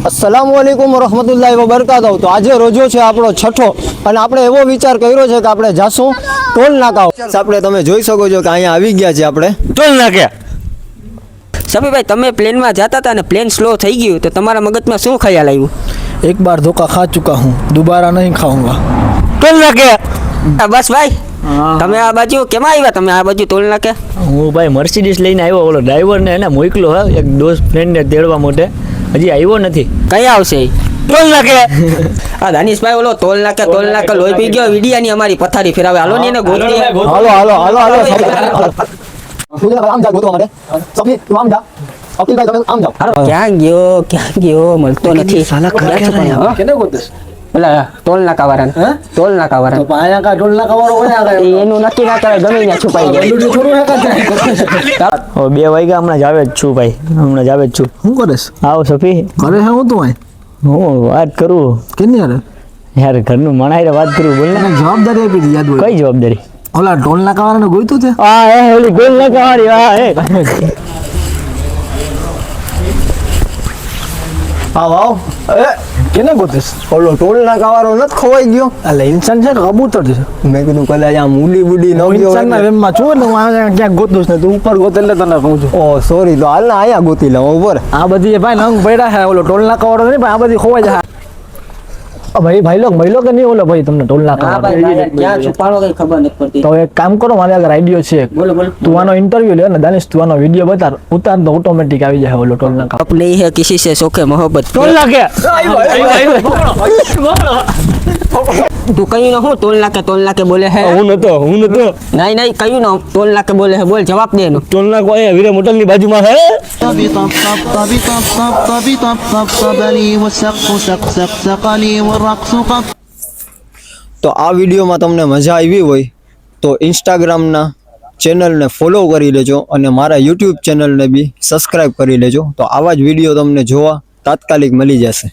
अस्सलामुअलैकुम वरहमतुल्लाहि वबरकातुहू। तो आज रोजो છે આપણો છઠ્ઠો અને આપણે એવો વિચાર કર્યો છે કે આપણે જાશું ટોલ નાકા। આપણે તમે જોઈ શકો છો કે અહીંયા આવી ગયા છે આપણે ટોલ નાકે। સમીભાઈ તમે પ્લેનમાં જતા હતા ને પ્લેન સ્લો થઈ ગયું તો તમારા મગજમાં શું ખ્યાલ આવ્યું? एक बार धोखा खा चुका हूँ, दोबारा नहीं खाऊंगा। ટોલ નાકે। બસ ભાઈ તમે આ બાજુ કેમ આવ્યા? તમે આ બાજુ ટોલ નાકે? હું ભાઈ મર્સિડીઝ લઈને આવ્યો, ઓલો ડ્રાઈવરને એને મોકલો હે એક દોસ્ત ફ્રેન્ડને તેડવા માટે, હજી આવ્યો નથી। કઈ આવશે? ટોલ નાકે। આ દાનિશભાઈ ઓલો ટોલ નાકે લોહી પી ગયો વિડિયાની અમારી પથારી ફેરાવે। હાલો ને એને ગોતી। હાલો હાલો હાલો હાલો આમ જા ગોતવા માટે સફી તું આમ જા અકીલભાઈ તમે આમ જાઓ। ક્યાં ગયો મળતો નથી। કેને ગોતસ? પેલા ટોલ નાકા વાળાને ટોલ નાકા તો વાળાને પાયા કા ઢોલ નાકા વાળો હોય આ એનું નક્કી ના કરે, ગમે ત્યાં છુપાઈ જાય। થોડું હે કા હવે 2 વાગ્યા હમણાં જ આવે જ છું ભાઈ, હમણાં જ આવે જ છું। હું કરેસ? આવો સફી, કરે હે હું તું આય હું વાત કરું કેની યાર યાર, ઘરનું મણાઈને વાત કરું, બોલ ને। જવાબદારી આપી દી યાદ હોય। કઈ જવાબદારી? ઓલા ઢોલ નાકા વાળાને ગોઈતું છે? હા એ ઓલી ટોલ નાકા વાળી, હા એ આવ આવ એ કેને ગોતસ? ઓલો ટોલ નાકા વાળો નથી ખોવાઈ ગયો? અલે ઇન્સાન છે કે કબૂતર છે? મેં કીધું કદાચ આમ ઉડી બુડી ન ગયો ઇન્સાનના વેમમાં છું ને હું આ ક્યાંક ગોતું ને તું ઉપર ગોત એટલે તને કહું છું। ઓ સોરી, તો હાલ ને આયા ગોતી લઉં ઉપર। આ બધી ભાઈ નંગ પડ્યા છે, ઓલો ટોલ નાકા વાળો નહીં ભાઈ, આ બધી ખોવાઈ જાય। ભાઈ લોક મહિલો કે નહીં ઓલો ભાઈ તમને ટોલ નાકા વાળો? ક્યાં છુપાડો કઈ ખબર નથી પડતી। તો એક કામ કરો, મારે આગળ આઈડિયો છે। બોલો બોલો। તું આનો ઇન્ટરવ્યુ લે ને દાનિશ, તું આનો વિડીયો બતાર ઉતાર તો ઓટોમેટિક આવી જાય ઓલો ટોલ નાકા। अब नहीं है किसी से शौके मोहब्बत। ટોલ નાકે। તું કયું ના હું ટોલ નાકે બોલે है? હું નતો नहीं नहीं कયું ना टोल नाके बोले है, बोल जवाब दे। ટોલ નાકો અહીંયા વીરે હોટલની બાજુમાં હે। طبي طبني والسقف سقني والرقص قط। તો આ વિડીયોમાં તમને મજા આવી હોય તો ઇન્સ્ટાગ્રામના ચેનલને ફોલો કરી લેજો અને મારા યુટ્યુબ ચેનલને બી સબસ્ક્રાઈબ કરી લેજો। તો આવા જ વિડીયો તમને જોવા તાત્કાલિક મળી જશે।